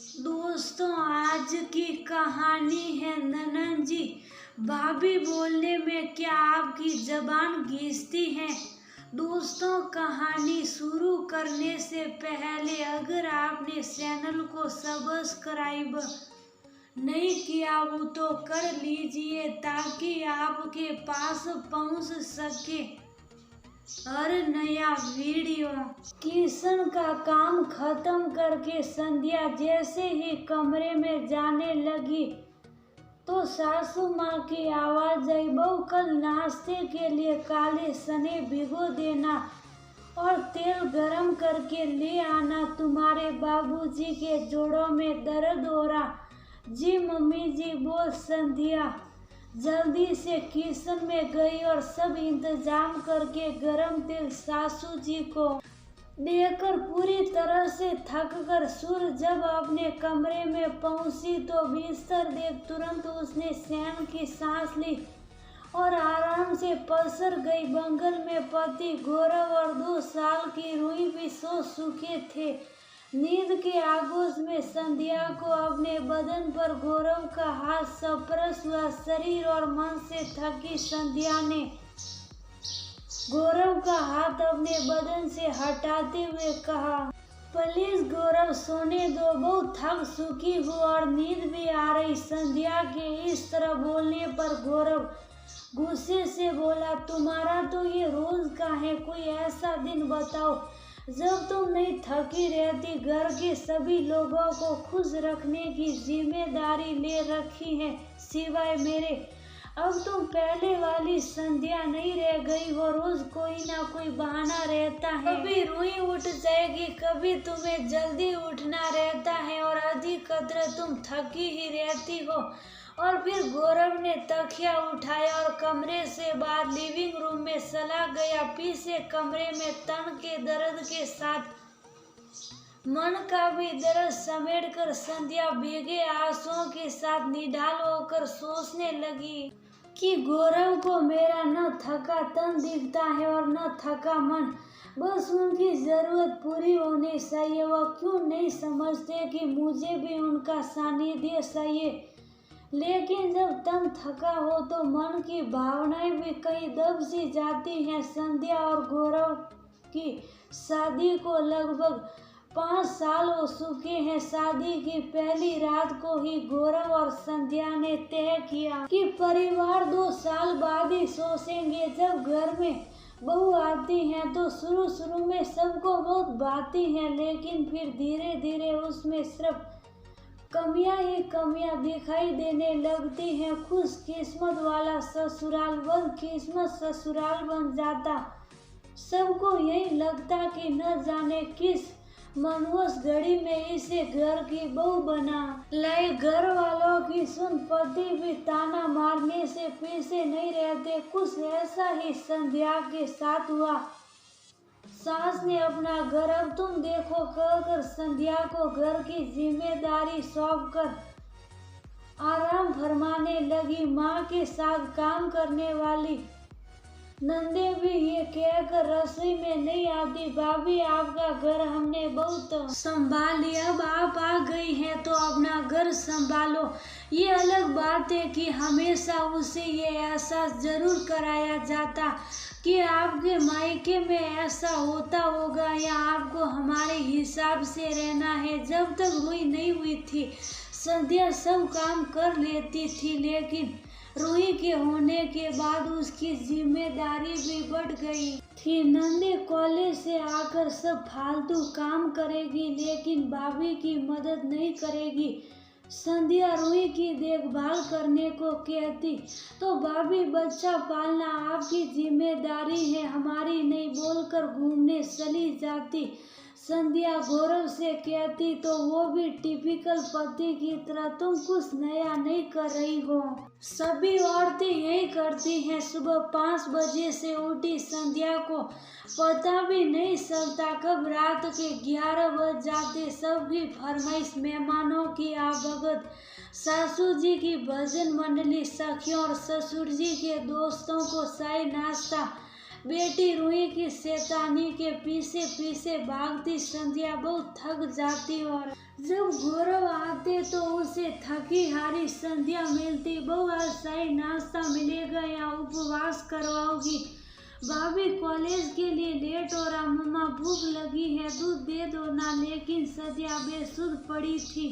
दोस्तों, आज की कहानी है ननन जी। भाभी बोलने में क्या आपकी जबान घिसती है। दोस्तों, कहानी शुरू करने से पहले अगर आपने चैनल को सब्सक्राइब नहीं किया हो तो कर लीजिए ताकि आपके पास पहुंच सके हर नया वीडियो। किशन का काम खत्म करके संध्या जैसे ही कमरे में जाने लगी तो सासू माँ की आवाज आई, बहू कल नाश्ते के लिए काले चने भिगो देना और तेल गरम करके ले आना, तुम्हारे बाबूजी के जोड़ों में दर्द हो रहा। जी मम्मी जी, बोल संध्या जल्दी से किचन में गई और सब इंतजाम करके गरम तेल सासू जी को देकर पूरी तरह से थक कर सुर जब अपने कमरे में पहुंची तो बिस्तर देख तुरंत उसने चैन की सांस ली और आराम से पसर गई। बंगल में पति गौरव और 2 साल की रूही भी सो चुके थे। नींद के आगोश में संध्या को अपने बदन पर गौरव का हाथ स्पर्श हुआ। शरीर और मन से थकी संध्या ने गौरव का हाथ अपने बदन से हटाते हुए कहा, प्लीज गौरव सोने दो, बहुत थक चुकी हूँ और नींद भी आ रही। संध्या के इस तरह बोलने पर गौरव गुस्से से बोला, तुम्हारा तो ये रोज का है, कोई ऐसा दिन बताओ जब तुम नहीं थकी रहती। घर के सभी लोगों को खुश रखने की जिम्मेदारी ले रखी है सिवाय मेरे। अब तुम पहले वाली संध्या नहीं रह गई हो, रोज कोई ना कोई बहाना रहता है। कभी रूही उठ जाएगी, कभी तुम्हें जल्दी उठना रहता है और अधिकतर तुम थकी ही रहती हो। और फिर गौरव ने तकिया उठाया और कमरे से बाहर लिविंग रूम में चला गया। पीछे कमरे में तन के दर्द के साथ मन का भी दर्द समेट कर संध्या भीगे आंसुओं के साथ निढाल होकर सोचने लगी कि गौरव को मेरा न थका तन दिखता है और न थका मन, बस उनकी जरूरत पूरी होनी चाहिए। वह क्यों नहीं समझते कि मुझे भी उनका सानिध्य चाहिए। लेकिन जब तन थका हो तो मन की भावनाएं भी कहीं दब सी जाती हैं। संध्या और गौरव की शादी को लगभग 5 साल हो चुके हैं। शादी की पहली रात को ही गौरव और संध्या ने तय किया कि परिवार 2 साल बाद ही सोचेंगे। जब घर में बहू आती हैं तो शुरू में सबको बहुत भाती हैं, लेकिन फिर धीरे धीरे उसमें सिर्फ कमियां ही कमियां दिखाई देने लगती हैं। खुश किस्मत वाला ससुराल बदकिस्मत ससुराल बन जाता। सबको यही लगता कि न जाने किस मनहूस घड़ी में इसे घर की बहू बना लाए। घर वालों की सुन पति भी ताना मारने से पीछे नहीं रहते। कुछ ऐसा ही संध्या के साथ हुआ। सास ने अपना घर अब तुम देखो कहकर संध्या को घर की जिम्मेदारी सौंपकर आराम फरमाने लगी। माँ के साथ काम करने वाली नंदे भी ये कहकर रसोई में नहीं आती, भाभी आपका घर हमने बहुत संभाल लिया, अब आप आ गई हैं तो अपना घर संभालो। ये अलग बात है कि हमेशा उसे ये एहसास जरूर कराया जाता कि आपके मायके में ऐसा होता होगा या आपको हमारे हिसाब से रहना है। जब तक रूही नहीं हुई थी संध्या सब काम कर लेती थी, लेकिन रूही के होने के बाद उसकी जिम्मेदारी भी बढ़ गई थी। नंदे कॉलेज से आकर सब फालतू काम करेगी लेकिन भाभी की मदद नहीं करेगी। संध्या रूही की देखभाल करने को कहती तो भाभी बच्चा पालना आपकी जिम्मेदारी है, हमारी नहीं बोलकर घूमने चली जाती। संध्या गौरव से कहती तो वो भी टिपिकल पति की तरह, तुम कुछ नया नहीं कर रही हो, सभी औरतें यही करती हैं। सुबह 5 बजे से उठी संध्या को पता भी नहीं चलता कब रात के 11 बज जाते। सबकी फरमाइश, मेहमानों की आवागत, सासू जी की भजन मंडली, सखियों और ससुर जी के दोस्तों को चाय नाश्ता, बेटी रूही की शैतानी के पीछे पीछे भागती संध्या बहुत थक जाती और जब गौरव से थकी हारी संध्या मिलती। बहू आज शाही नाश्ता मिलेगा या उपवास करवाओगी? भाभी कॉलेज के लिए लेट हो रहा, मम्मा भूख लगी है, दूध दे दो ना। लेकिन संध्या बेसुध पड़ी थी।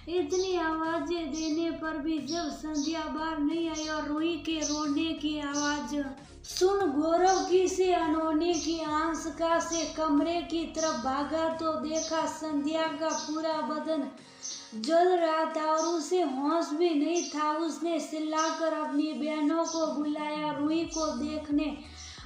इतनी आवाजें देने पर भी जब संध्या बाहर नहीं आई और रूही के रोने की आवाज सुन गौरव की से अनहोनी की आंसका से कमरे की तरफ भागा तो देखा संध्या का पूरा बदन जल रहा था और उसे होश भी नहीं था। उसने चिल्लाकर अपनी बहनों को बुलाया रूही को देखने।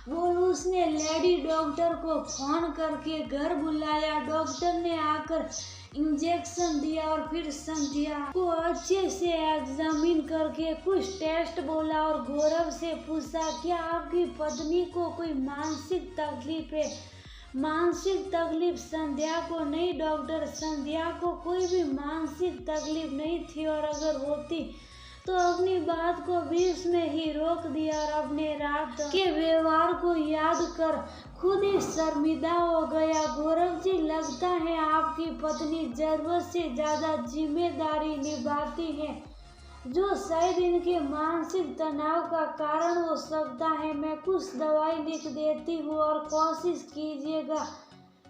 वो उसने लेडी डॉक्टर को फोन करके घर बुलाया। डॉक्टर ने आकर इंजेक्शन दिया और फिर संध्या को अच्छे से एग्जामिन करके कुछ टेस्ट बोला और गौरव से पूछा, क्या आपकी पत्नी को कोई मानसिक तकलीफ है? मानसिक तकलीफ संध्या को नहीं डॉक्टर, संध्या को कोई भी मानसिक तकलीफ नहीं थी और अगर होती तो अपनी बात को बीच में ही रोक दिया और अपने रात के व्यवहार को याद कर खुद ही शर्मिंदा हो गया। गौरव जी, लगता है आपकी पत्नी जरूरत से ज्यादा जिम्मेदारी निभाती है, जो शायद इनके मानसिक तनाव का कारण हो सकता है। मैं कुछ दवाई लिख देती हूँ और कोशिश कीजिएगा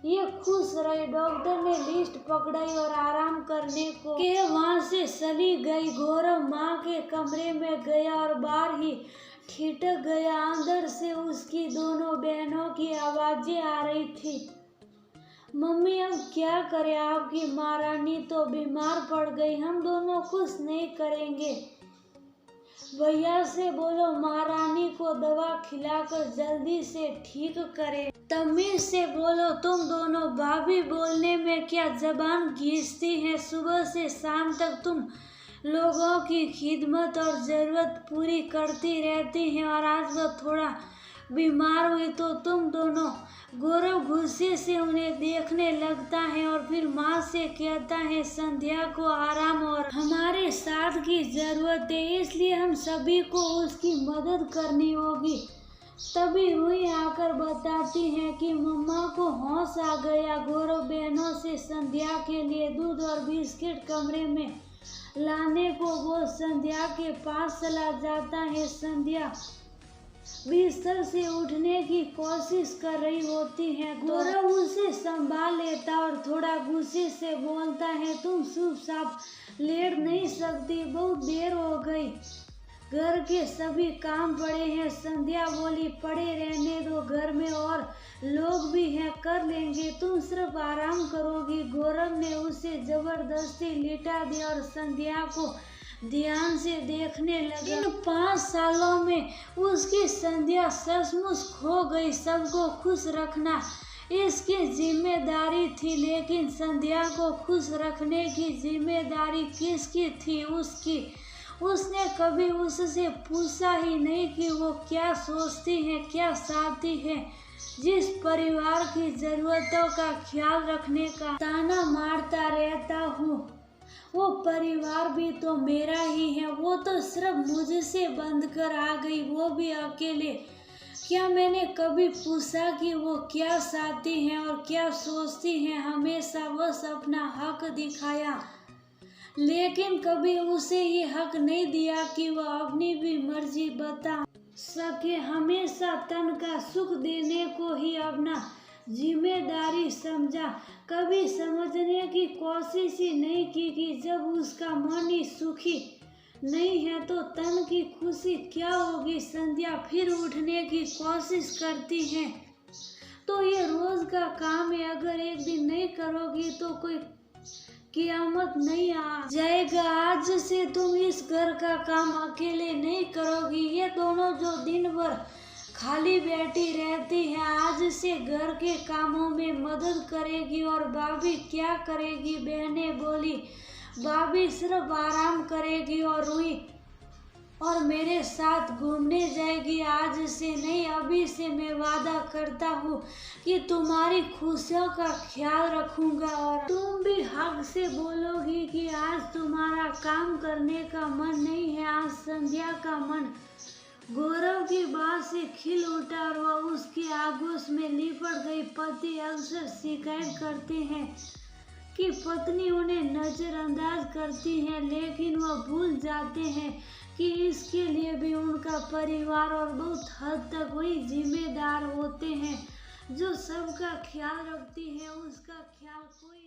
ये खुश रहे। डॉक्टर ने लिस्ट पकड़ाई और आराम करने को के वहाँ से चली गई। गौरव माँ के कमरे में गया और बाहर ही ठिठक गया। अंदर से उसकी दोनों बहनों की आवाजें आ रही थी। मम्मी अब क्या करें, आपकी महारानी तो बीमार पड़ गई, हम दोनों कुछ नहीं करेंगे। भैया से बोलो महारानी को दवा खिलाकर जल्दी से ठीक करे। तमीज से बोलो तुम दोनों। भाभी बोलने में क्या जबान घिसती है, सुबह से शाम तक तुम लोगों की खिदमत और जरूरत पूरी करती रहती हैं और आज वो थोड़ा बीमार हुई तो तुम दोनों। गौरव गुस्से से उन्हें देखने लगता है और फिर माँ से कहता है, संध्या को आराम और हमारे साथ की जरूरत है, इसलिए हम सभी को उसकी मदद करनी होगी। तभी रूही आकर बताती है कि मम्मा को होश आ गया। गौरव बहनों से संध्या के लिए दूध और बिस्किट कमरे में लाने को वो संध्या के पास चला जाता है। संध्या बिस्तर से उठने की कोशिश कर रही होती है। गौरव उसे संभाल लेता और थोड़ा गुस्से से बोलता है, तुम चुपचाप लेट नहीं सकती, बहुत देर हो गई, घर के सभी काम पड़े हैं। संध्या बोली, पड़े रहने दो, घर में और लोग भी हैं, कर लेंगे, तुम सिर्फ आराम करोगी। गौरव ने उसे जबरदस्ती लिटा दिया और संध्या को ध्यान से देखने लगा। इन 5 सालों में उसकी संध्या सचमुच खो गई। सबको खुश रखना इसकी जिम्मेदारी थी, लेकिन संध्या को खुश रखने की जिम्मेदारी किसकी थी? उसकी। उसने कभी उससे पूछा ही नहीं कि वो क्या सोचती है, क्या चाहती है। जिस परिवार की जरूरतों का ख्याल रखने का ताना मारता रहता हूँ, वो परिवार भी तो मेरा ही है। वो तो सिर्फ मुझसे बंध कर आ गई, वो भी अकेले। क्या मैंने कभी पूछा कि वो क्या चाहती हैं और क्या सोचती हैं? हमेशा बस अपना हक दिखाया, लेकिन कभी उसे ये हक नहीं दिया कि वह अपनी भी मर्जी बता सके। हमेशा तन का सुख देने को ही अपना जिम्मेदारी समझा, कभी समझने की कोशिश ही नहीं की कि जब उसका मन ही सुखी नहीं है तो तन की खुशी क्या होगी। संध्या फिर उठने की कोशिश करती है, तो ये रोज का काम है, अगर एक दिन नहीं करोगी तो कोई कियामत नहीं आ जाएगा। आज से तुम इस घर का काम अकेले नहीं करोगी। ये दोनों जो दिन भर खाली बैठी रहती है, आज से घर के कामों में मदद करेगी। और भाभी क्या करेगी? बहनें बोली, भाभी सिर्फ आराम करेगी और रूही और मेरे साथ घूमने जाएगी। आज से नहीं, अभी से मैं वादा करता हूँ कि तुम्हारी खुशियों का ख्याल रखूंगा और तुम भी हक से बोलोगी कि आज तुम्हारा काम करने का मन नहीं है। आज संध्या का मन गौरव की बात से खिल उठा और वह उसके आगोश में लिपट गई। पति अक्सर शिकायत करते हैं कि पत्नी उन्हें नज़रअंदाज करती है, लेकिन वह भूल जाते हैं कि इसके लिए भी उनका परिवार और बहुत हद तक वही जिम्मेदार होते हैं जो सबका ख्याल रखती है। उसका ख्याल कोई